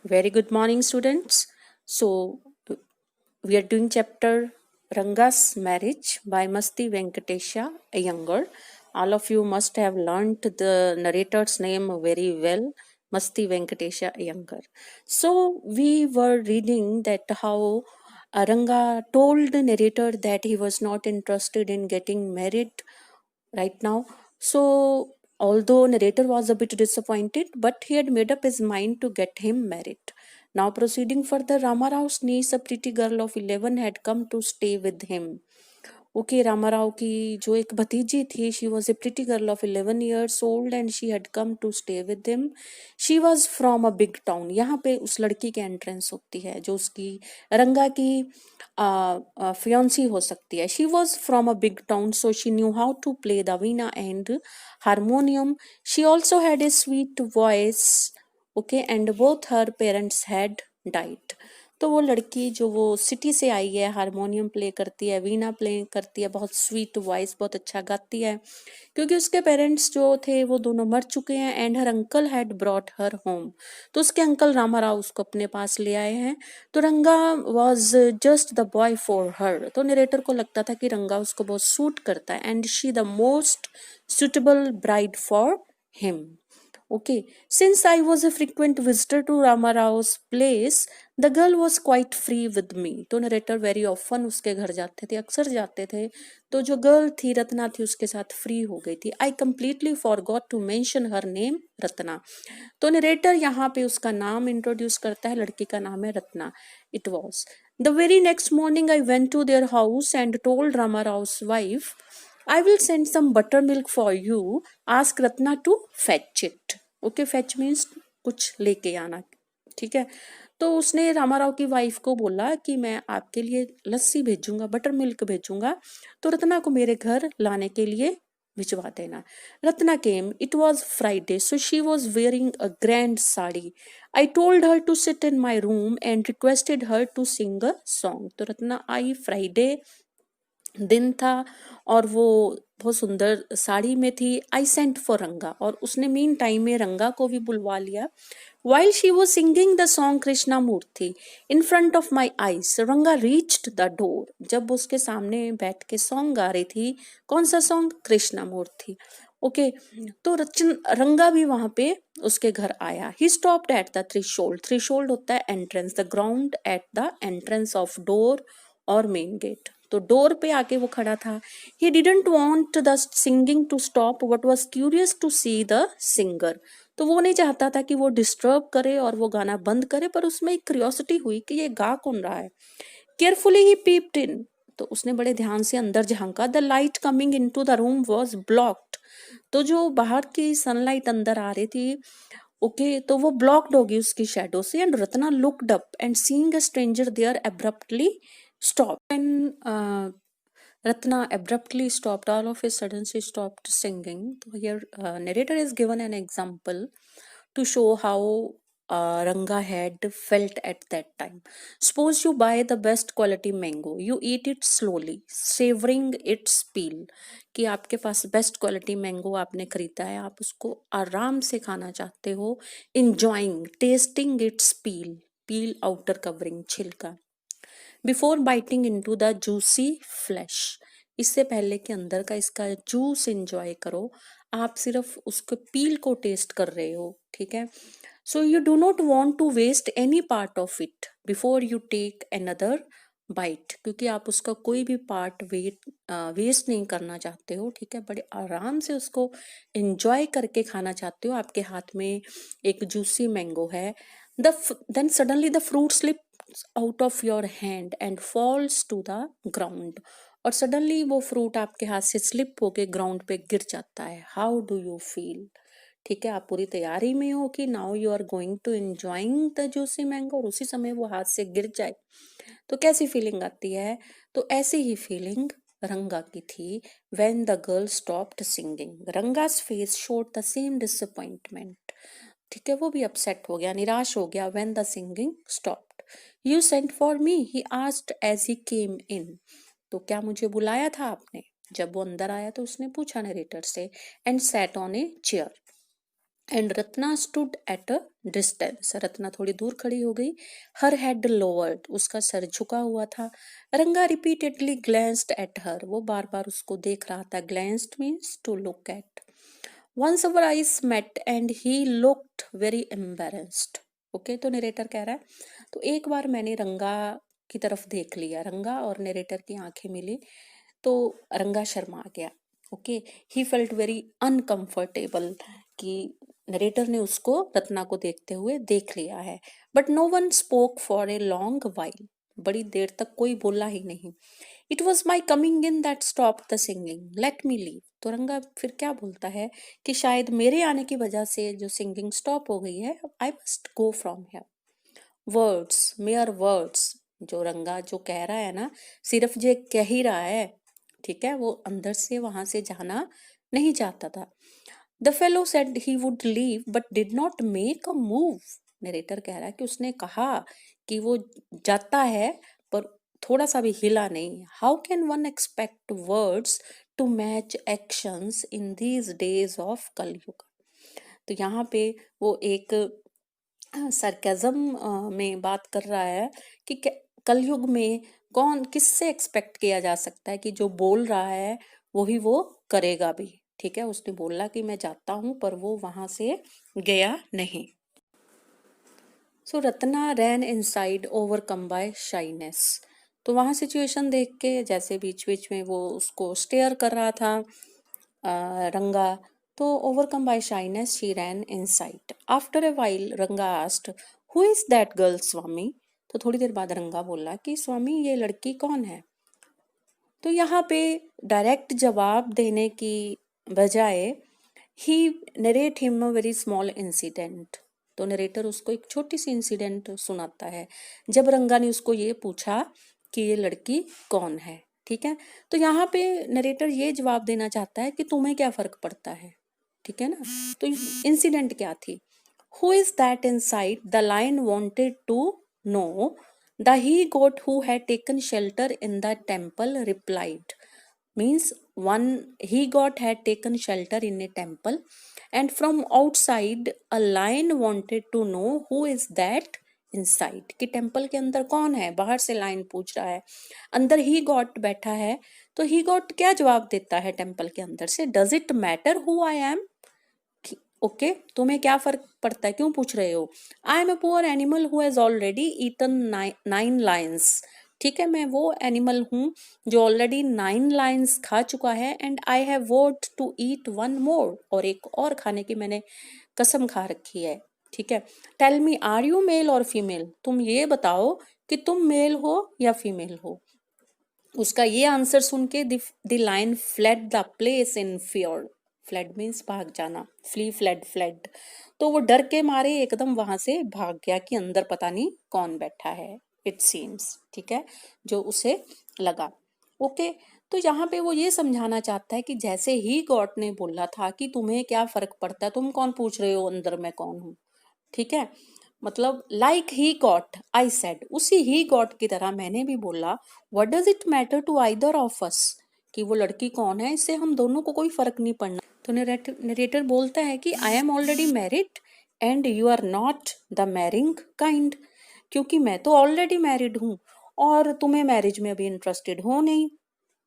Very good morning, students. So, we are doing chapter Ranga's Marriage by Masti Venkatesha Iyengar. All of you must have learnt the narrator's name very well, Masti Venkatesha Iyengar. So, we were reading that how Ranga told the narrator that he was not interested in getting married right now. So, although narrator was a bit disappointed, but he had made up his mind to get him married. Now, proceeding further, Ramarao's niece, a pretty girl of 11, had come to stay with him. Okay Ramarao की जो एक भतीजी थी she was a pretty girl of 11 years old and she had come to stay with him she was from a big town. यहाँ पे उस लड़की की एंट्रेंस होती है जो उसकी रंगा की फियांसी हो सकती है. She was from a big town so she knew how to play the veena and harmonium. She also had a sweet voice. Okay and both her parents had died. तो वो लड़की जो वो सिटी से आई है, हारमोनियम प्ले करती है, वीणा play करती है, बहुत स्वीट वॉइस, बहुत अच्छा गाती है, क्योंकि उसके पेरेंट्स जो थे वो दोनों मर चुके हैं. And her uncle had brought her home. तो उसके अंकल रामाराव उसको अपने पास ले आए हैं. तो रंगा was just the boy for her. तो नरेटर को लगता था कि रंगा उसको बहुत सूट करता है and she the most suitable bride for him. Okay, since I was a frequent visitor to Ramarao's place, the girl was quite free with me. तो नरेटर वेरी ऑफन उसके घर जाते थे, अक्सर जाते थे. तो जो गर्ल थी रत्ना थी उसके साथ फ्री हो गई थी. I completely forgot to mention her name Ratna. तो नरेटर यहाँ पे उसका नाम इंट्रोड्यूस करता है, लड़की का नाम है Ratna. It was the very next morning I went to their house and told Ramarao's wife, I will send some buttermilk for you. Ask Ratna to fetch it. Okay, fetch means कुछ लेके आना. ठीक है. तो उसने रामाराव की वाइफ को बोला कि मैं आपके लिए लस्सी भेजूंगा, बटर मिल्क भेजूंगा, तो रत्ना को मेरे घर लाने के लिए भिजवा देना. Ratna came. It was Friday so she was wearing a grand sari. I told her to sit in my room and requested her to sing a song. तो रत्ना आई, फ्राइडे दिन था और वो बहुत सुंदर साड़ी में थी. आई सेंट फॉर रंगा. और उसने मीन टाइम में रंगा को भी बुलवा लिया. While she was singing the song Krishna Murthy in front of my eyes, Ranga reached the door. जब उसके सामने बैठ के सॉन्ग गा रही थी, कौन सा सॉन्ग? कृष्णा मूर्ति. ओके तो रंगा भी वहां पे उसके घर आया. He stopped at the threshold. Threshold होता है entrance, the ground at the entrance of door और मेन गेट. तो डोर पे आके वो खड़ा था. He didn't want the singing to stop but was curious to see the singer. तो वो नहीं चाहता था कि वो डिस्टर्ब करे और वो गाना बंद करे, पर उसमें एक क्यूरियोसिटी हुई कि ये गा कौन रहा है. Carefully he peeped in. तो उसने बड़े ध्यान से अंदर झांका. The light coming into the room was blocked. तो जो बाहर की सनलाइट अंदर आ रही थी, ओके तो वो ब्लॉक्ड होगी उसकी शेडो से. And Ratna looked up and seeing a stranger there abruptly stopped. When Ratna abruptly stopped, all of a sudden she stopped singing. So here, narrator is given an example to show how Ranga had felt at that time. Suppose you buy the best quality mango, you eat it slowly, savoring its peel. कि आपके पास best quality mango आपने खरीदा है, आप उसको आराम से खाना चाहते हो, enjoying, tasting its peel, peel outer covering, छिलका. Before biting into the juicy flash. इससे पहले कि अंदर का इसका जूस एंजॉय करो, आप सिर्फ उसके पील को टेस्ट कर रहे हो. ठीक है. So you do not want to waste any part of it before you take another bite, क्योंकि आप उसका कोई भी पार्ट वेस्ट नहीं करना चाहते हो. ठीक है. बड़े आराम से उसको एंजॉय करके खाना चाहते हो. आपके हाथ में एक जूसी मैंगो है. Then suddenly the fruit slips out of your hand and falls to the ground. और सडनली वो फ्रूट आपके हाथ से स्लिप होके ग्राउंड पे गिर जाता है. How do you feel? ठीक है. आप पूरी तैयारी में हो कि now you are going to enjoying the juicy mango, और उसी समय वो हाथ से गिर जाए तो कैसी फीलिंग आती है? तो ऐसी ही फीलिंग रंगा की थी. when the girl stopped singing, रंगा's face showed the same disappointment. ठीक है. वो भी अपसेट हो गया, निराश हो गया. when the singing stopped. you sent for me, he asked as he came in. तो क्या मुझे बुलाया था आपने? जब वो अंदर आया तो उसने पूछा नरेटर से. and sat on a chair. And Ratna stood at a distance, Ratna थोड़ी दूर खड़ी हो गई। हर हेड लोवर्ड, उसका सर झुका हुआ था। रंगा रिपीटेडली ग्लैंस्ड एट हर, वो बार बार उसको देख रहा था। Glanced means to look at. Once our eyes met and he looked very embarrassed. Okay, तो नरेटर कह रहा है तो एक बार मैंने रंगा की तरफ देख लिया, रंगा और नरेटर की आंखें मिली तो रंगा शर्मा गया। Okay, he felt very uncomfortable कि नरेटर ने उसको रत्ना को देखते हुए देख लिया है। But no one spoke for a long while, बड़ी देर तक कोई बोला ही नहीं। It was my coming in that stop the singing, let me leave. तो रंगा फिर क्या बोलता है कि शायद मेरे आने की वजह से जो सिंगिंग स्टॉप हो गई है, I must go from here. Words, mayor words, जो रंगा जो कह रहा है ना, सिर्फ जो कह ही रहा है, ठीक है, वो अंदर से वहां से जाना नहीं चाहता था। The fellow said he would leave but did not make a move. Narrator कह रहा है कि उसने कहा कि वो जाता है पर थोड़ा सा भी हिला नहीं। How can one expect words to match actions in these days of Kaliyug. तो यहाँ पे वो एक सरकाज़म में बात कर रहा है कि कलयुग में कौन किससे एक्सपेक्ट किया जा सकता है कि जो बोल रहा है वही वो करेगा भी। ठीक है, उसने बोला कि मैं जाता हूँ पर वो वहां से गया नहीं। सो रत्ना रैन इनसाइड ओवरकम बाय शाइनेस। तो वहां सिचुएशन देख के जैसे बीच बीच में वो उसको स्टेयर कर रहा था रंगा, तो overcome by shyness she ran inside. After a while Ranga asked who is that girl Swami. तो थोड़ी देर बाद रंगा बोला कि स्वामी ये लड़की कौन है। तो यहाँ पे डायरेक्ट जवाब देने की बजाय ही narrate him a very small incident. तो नरेटर उसको एक छोटी सी इंसिडेंट सुनाता है जब रंगा ने उसको ये पूछा कि ये लड़की कौन है। ठीक है, तो यहाँ पे नरेटर ये जवाब देना चाहता है कि तुम्हें क्या फर्क पड़ता है। ठीक है ना, तो इंसिडेंट क्या थी। Who is that inside the lion wanted to know. The he goat who had taken shelter in the temple replied. Means one he got had taken shelter in a temple and from outside a lion wanted to know who is that inside, कि temple के अंदर कौन है। बाहर से line पूछ रहा है, अंदर ही गॉट बैठा है तो ही गॉट क्या जवाब देता है टेम्पल के अंदर से, does it matter who I am. Okay, तुम्हें क्या फर्क पड़ता है, क्यों पूछ रहे हो। I am a poor animal who has already eaten 9 lions. ठीक है, मैं वो एनिमल हूँ जो ऑलरेडी 9 लायंस खा चुका है and I have vowed to eat 1 more, और एक और खाने की मैंने कसम खा रखी है। ठीक है, tell me are you male और फीमेल, तुम ये बताओ कि तुम मेल हो या फीमेल हो। उसका ये आंसर सुन के the lion fled the place in fear. Fled means भाग जाना, फ्ली फ्लेड फ्लेड। तो वो डर के मारे एकदम वहां से भाग गया कि अंदर पता नहीं कौन बैठा है, इट सीम्स। ठीक है, जो उसे लगा। ओके, तो यहाँ पे वो ये समझाना चाहता है कि जैसे ही गॉड ने बोला था कि तुम्हें क्या फर्क पड़ता है, तुम कौन पूछ रहे हो अंदर मैं कौन हूँ। ठीक है, मतलब like he goat I said, उसी ही गॉट की तरह मैंने भी बोला what does it matter to either of us, कि वो लड़की कौन है इससे हम दोनों को कोई फर्क नहीं पड़ना। तो नरेटर बोलता है कि I am already married and you are not the marrying kind, क्योंकि मैं तो ऑलरेडी मैरिड हूँ और तुम्हें मैरिज में अभी इंटरेस्टेड हो नहीं,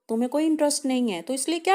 तुम्हें कोई इंटरेस्ट नहीं है, तो इसलिए क्या